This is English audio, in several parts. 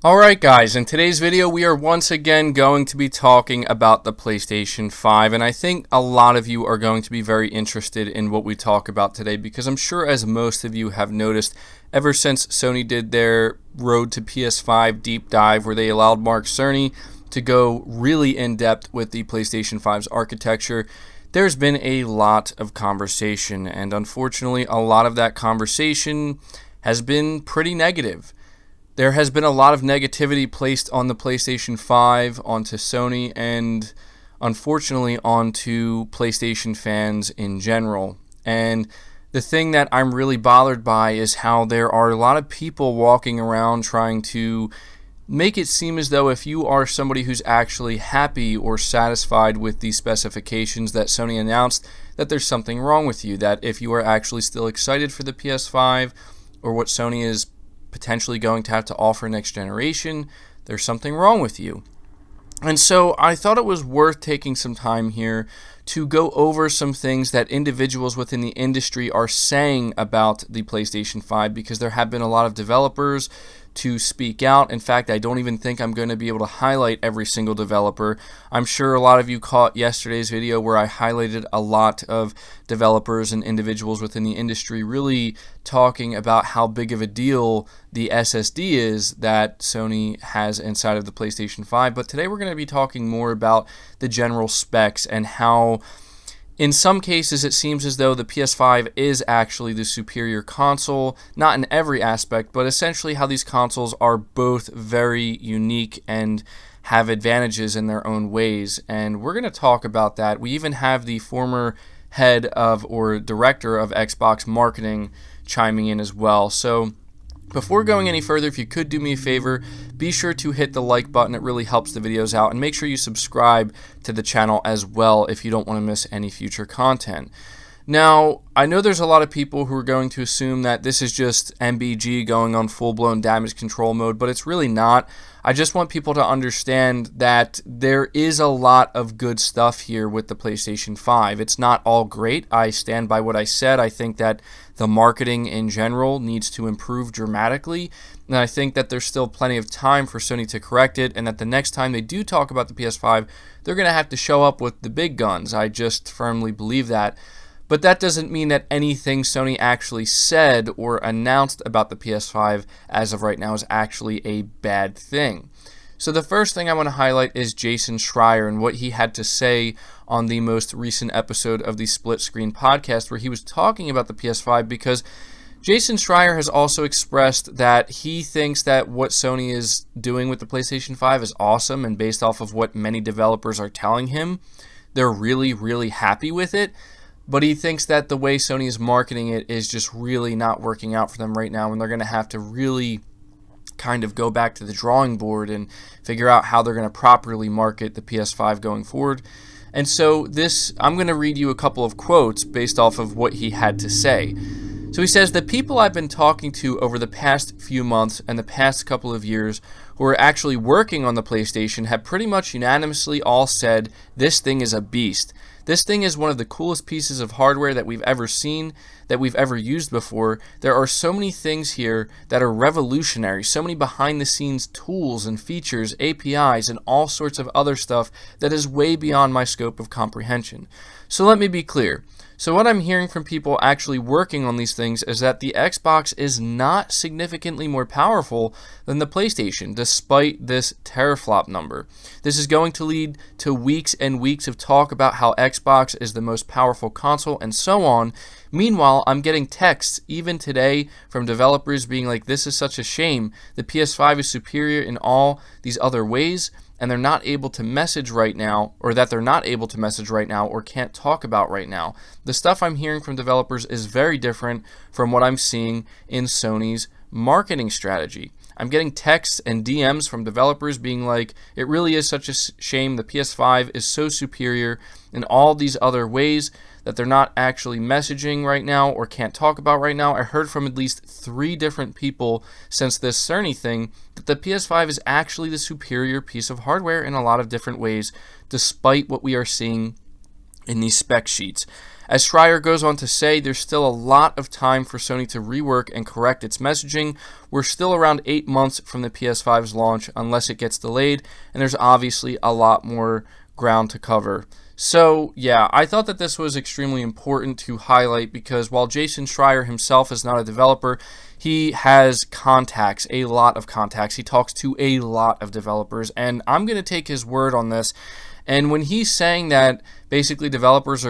Alright guys, in today's video we are once again going to be talking about the PlayStation 5, and I think a lot of you are going to be very interested in what we talk about today because I'm sure, as most of you have noticed, ever since Sony did their Road to PS5 deep dive where they allowed Mark Cerny to go really in depth with the PlayStation 5's architecture, there's been a lot of conversation, and unfortunately a lot of that conversation has been pretty negative. There has been a lot of negativity placed on the PlayStation 5, onto Sony, and unfortunately onto PlayStation fans in general. And the thing that I'm really bothered by is how there are a lot of people walking around trying to make it seem as though if you are somebody who's actually happy or satisfied with the specifications that Sony announced, that there's something wrong with you, that if you are actually still excited for the PS5 or what Sony is potentially going to have to offer next generation, there's something wrong with you. And so I thought it was worth taking some time here to go over some things that individuals within the industry are saying about the PlayStation 5, because there have been a lot of developers to speak out. In fact, I don't even think I'm going to be able to highlight every single developer. I'm sure a lot of you caught yesterday's video where I highlighted a lot of developers and individuals within the industry really talking about how big of a deal the SSD is that Sony has inside of the PlayStation 5. But today we're going to be talking more about the general specs and how in some cases it seems as though the PS5 is actually the superior console, not in every aspect, but essentially how these consoles are both very unique and have advantages in their own ways. And we're going to talk about that. We even have the former head of or director of Xbox marketing chiming in as well. So before going any further, if you could do me a favor, be sure to hit the like button. It really helps the videos out. And make sure you subscribe to the channel as well if you don't want to miss any future content. Now, I know there's a lot of people who are going to assume that this is just MBG going on full-blown damage control mode, but it's really not. I just want people to understand that there is a lot of good stuff here with the PlayStation 5. It's not all great. I stand by what I said. I think that the marketing in general needs to improve dramatically, and I think that there's still plenty of time for Sony to correct it, and that the next time they do talk about the PS5, they're going to have to show up with the big guns. I just firmly believe that. But that doesn't mean that anything Sony actually said or announced about the PS5 as of right now is actually a bad thing. So the first thing I want to highlight is Jason Schreier and what he had to say on the most recent episode of the Split Screen podcast, where he was talking about the PS5, because Jason Schreier has also expressed that he thinks that what Sony is doing with the PlayStation 5 is awesome, and based off of what many developers are telling him, they're really, really happy with it. But he thinks that the way Sony is marketing it is just really not working out for them right now, and they're going to have to really kind of go back to the drawing board and figure out how they're going to properly market the PS5 going forward. And so I'm going to read you a couple of quotes based off of what he had to say. So he says, "The people I've been talking to over the past few months and the past couple of years who are actually working on the PlayStation have pretty much unanimously all said, this thing is a beast. This thing is one of the coolest pieces of hardware that we've ever seen, that we've ever used before. There are so many things here that are revolutionary, so many behind-the-scenes tools and features, APIs, and all sorts of other stuff that is way beyond my scope of comprehension." So let me be clear. So what I'm hearing from people actually working on these things is that the Xbox is not significantly more powerful than the PlayStation, despite this teraflop number. This is going to lead to weeks and weeks of talk about how Xbox is the most powerful console and so on. Meanwhile, I'm getting texts even today from developers being like, this is such a shame. The PS5 is superior in all these other ways, and they're not able to message right now, or that they're not able to message right now or can't talk about right now. The stuff I'm hearing from developers is very different from what I'm seeing in Sony's marketing strategy. I'm getting texts and DMs from developers being like, it really is such a shame, the PS5 is so superior in all these other ways that they're not actually messaging right now or can't talk about right now. I heard from at least 3 different people since this Cerny thing that the PS5 is actually the superior piece of hardware in a lot of different ways, despite what we are seeing in these spec sheets. As Schreier goes on to say, there's still a lot of time for Sony to rework and correct its messaging. We're still around 8 months from the PS5's launch unless it gets delayed, and there's obviously a lot more ground to cover. So, yeah, I thought that this was extremely important to highlight because while Jason Schreier himself is not a developer, he has contacts, a lot of contacts. He talks to a lot of developers, and I'm going to take his word on this. And when he's saying that basically developers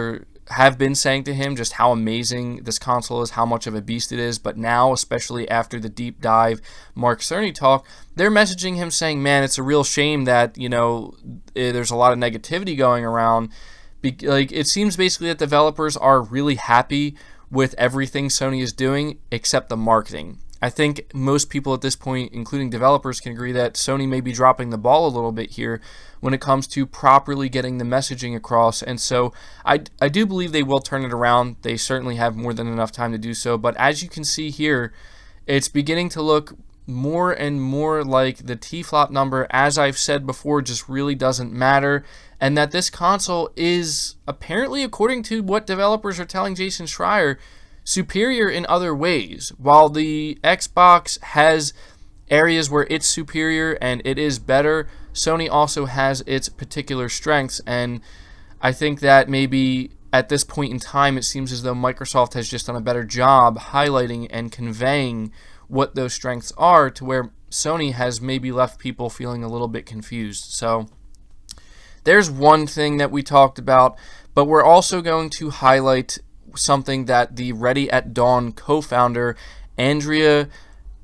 have been saying to him just how amazing this console is, how much of a beast it is, but now, especially after the deep dive Mark Cerny talk, they're messaging him saying, man, it's a real shame that, there's a lot of negativity going around. It seems basically that developers are really happy with everything Sony is doing except the marketing. I think most people at this point, including developers, can agree that Sony may be dropping the ball a little bit here when it comes to properly getting the messaging across. And so I do believe they will turn it around. They certainly have more than enough time to do so. But as you can see here, it's beginning to look more and more like the Teraflop number, as I've said before, just really doesn't matter. And that this console is apparently, according to what developers are telling Jason Schreier, superior in other ways. While the Xbox has areas where it's superior and it is better, Sony also has its particular strengths, and I think that maybe at this point in time it seems as though Microsoft has just done a better job highlighting and conveying what those strengths are, to where Sony has maybe left people feeling a little bit confused. So there's one thing that we talked about, but we're also going to highlight something that the Ready at Dawn co-founder Andrea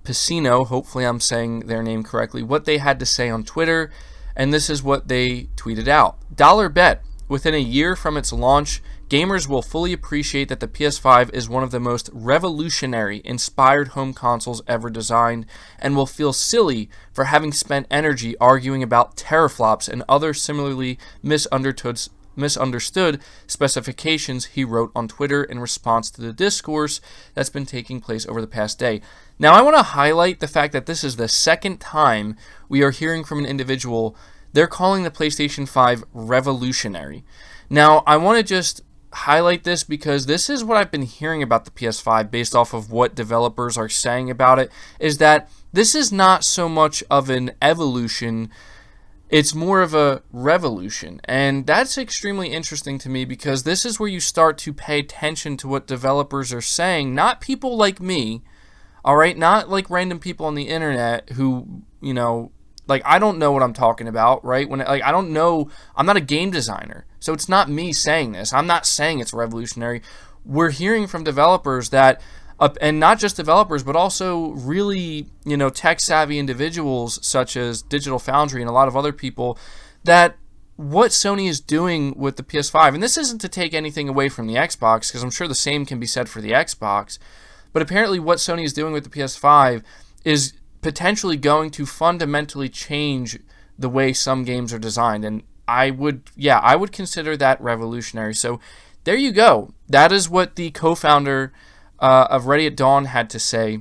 Piscino, hopefully I'm saying their name correctly, what they had to say on Twitter, and this is what they tweeted out. Dollar bet, within a year from its launch, gamers will fully appreciate that the PS5 is one of the most revolutionary, inspired home consoles ever designed, and will feel silly for having spent energy arguing about teraflops and other similarly misunderstood specifications, he wrote on Twitter in response to the discourse that's been taking place over the past day. Now, I want to highlight the fact that this is the second time we are hearing from an individual. They're calling the PlayStation 5 revolutionary. Now, I want to just highlight this because this is what I've been hearing about the PS5 based off of what developers are saying about it, is that this is not so much of an evolution, it's more of a revolution. And that's extremely interesting to me because this is where you start to pay attention to what developers are saying, not people like me, all right, not like random people on the internet who, I don't know what I'm talking about, right? I don't know, I'm not a game designer, so it's not me saying this. I'm not saying it's revolutionary. We're hearing from developers that, and not just developers, but also really, tech-savvy individuals such as Digital Foundry and a lot of other people, that what Sony is doing with the PS5, and this isn't to take anything away from the Xbox, because I'm sure the same can be said for the Xbox, but apparently what Sony is doing with the PS5 is potentially going to fundamentally change the way some games are designed, and I would consider that revolutionary. So there you go. That is what the co-founder of Ready at Dawn had to say.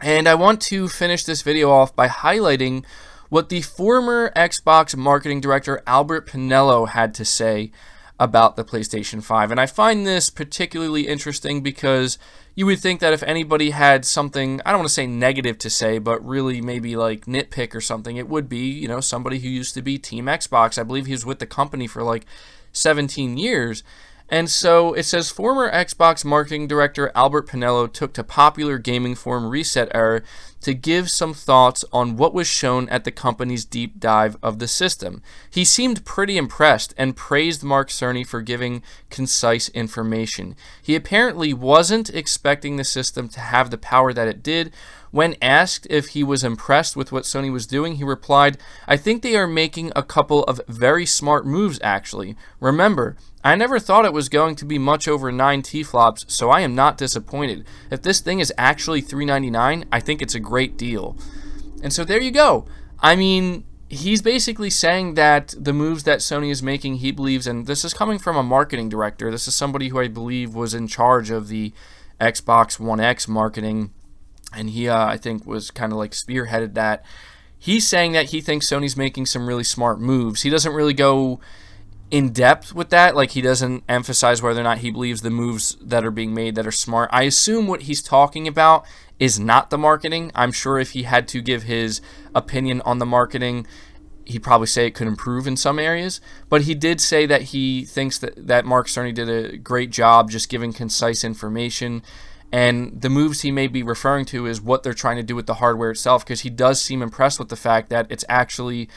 And I want to finish this video off by highlighting what the former Xbox marketing director Albert Pinello had to say about the PlayStation 5. And I find this particularly interesting because you would think that if anybody had something, I don't want to say negative to say, but really maybe like nitpick or something, it would be, somebody who used to be Team Xbox. I believe he was with the company for like 17 years. And so it says, former Xbox marketing director Albert Pinello took to popular gaming forum Reset Era to give some thoughts on what was shown at the company's deep dive of the system. He seemed pretty impressed and praised Mark Cerny for giving concise information. He apparently wasn't expecting the system to have the power that it did. When asked if he was impressed with what Sony was doing, he replied, "I think they are making a couple of very smart moves, actually. Remember, I never thought it was going to be much over 9 Teraflops, so I am not disappointed. If this thing is actually $399, I think it's a great deal." And so there you go. I mean, he's basically saying that the moves that Sony is making, he believes, and this is coming from a marketing director. This is somebody who I believe was in charge of the Xbox One X marketing, and he, I think, was kind of like spearheaded that. He's saying that he thinks Sony's making some really smart moves. He doesn't really go in depth with that. Like, he doesn't emphasize whether or not he believes the moves that are being made that are smart. I assume what he's talking about is not the marketing. I'm sure if he had to give his opinion on the marketing, he'd probably say it could improve in some areas. But he did say that he thinks that Mark Cerny did a great job just giving concise information. And the moves he may be referring to is what they're trying to do with the hardware itself, because he does seem impressed with the fact that it's actually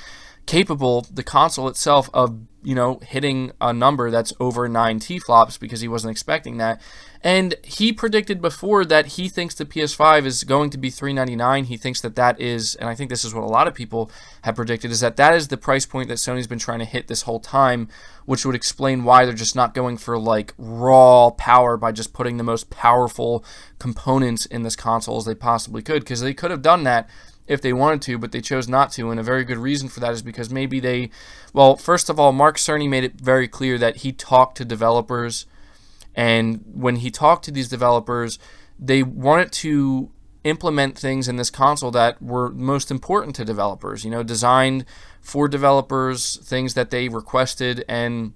capable, the console itself, of, you know, hitting a number that's over 9 T-flops, because he wasn't expecting that. And he predicted before that he thinks the PS5 is going to be $399. He thinks that is, and I think this is what a lot of people have predicted, is that is the price point that Sony's been trying to hit this whole time, which would explain why they're just not going for like raw power by just putting the most powerful components in this console as they possibly could, because they could have done that if they wanted to, but they chose not to, and a very good reason for that is because maybe well, first of all, Mark Cerny made it very clear that he talked to developers, and when he talked to these developers, they wanted to implement things in this console that were most important to developers, you know, designed for developers, things that they requested, and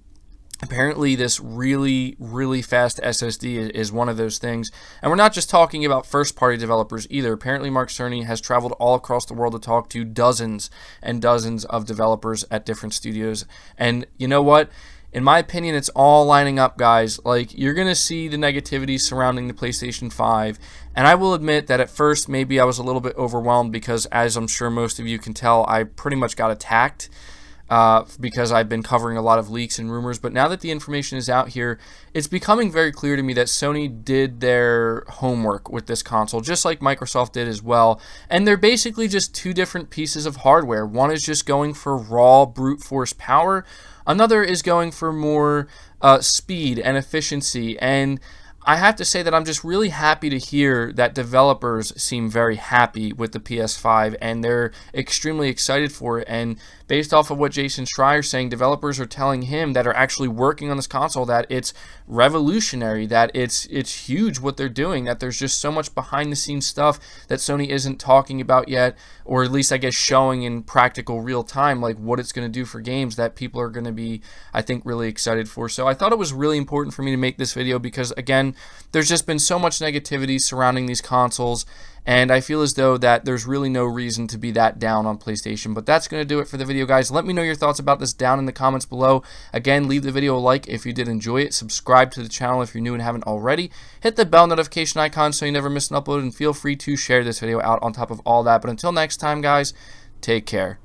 apparently this really, really fast SSD is one of those things. And we're not just talking about first-party developers either. Apparently Mark Cerny has traveled all across the world to talk to dozens and dozens of developers at different studios. And you know what? In my opinion, it's all lining up, guys. Like, you're going to see the negativity surrounding the PlayStation 5. And I will admit that at first, maybe I was a little bit overwhelmed because, as I'm sure most of you can tell, I pretty much got attacked because I've been covering a lot of leaks and rumors. But now that the information is out here, it's becoming very clear to me that Sony did their homework with this console, just like Microsoft did as well. And they're basically just two different pieces of hardware. One is just going for raw brute force power. Another is going for more speed and efficiency. And I have to say that I'm just really happy to hear that developers seem very happy with the PS5 and they're extremely excited for it. And based off of what Jason Schreier's saying, developers are telling him that are actually working on this console that it's revolutionary, that it's huge what they're doing, that there's just so much behind the scenes stuff that Sony isn't talking about yet, or at least I guess showing in practical real time, like what it's going to do for games that people are going to be, I think, really excited for. So I thought it was really important for me to make this video because, again, there's just been so much negativity surrounding these consoles, and I feel as though that there's really no reason to be that down on PlayStation. But that's going to do it for the video, guys. Let me know your thoughts about this down in the comments below. Again, leave the video a like if you did enjoy it. Subscribe to the channel if you're new and haven't already. Hit the bell notification icon so you never miss an upload, and feel free to share this video out on top of all that. But until next time, guys, take care.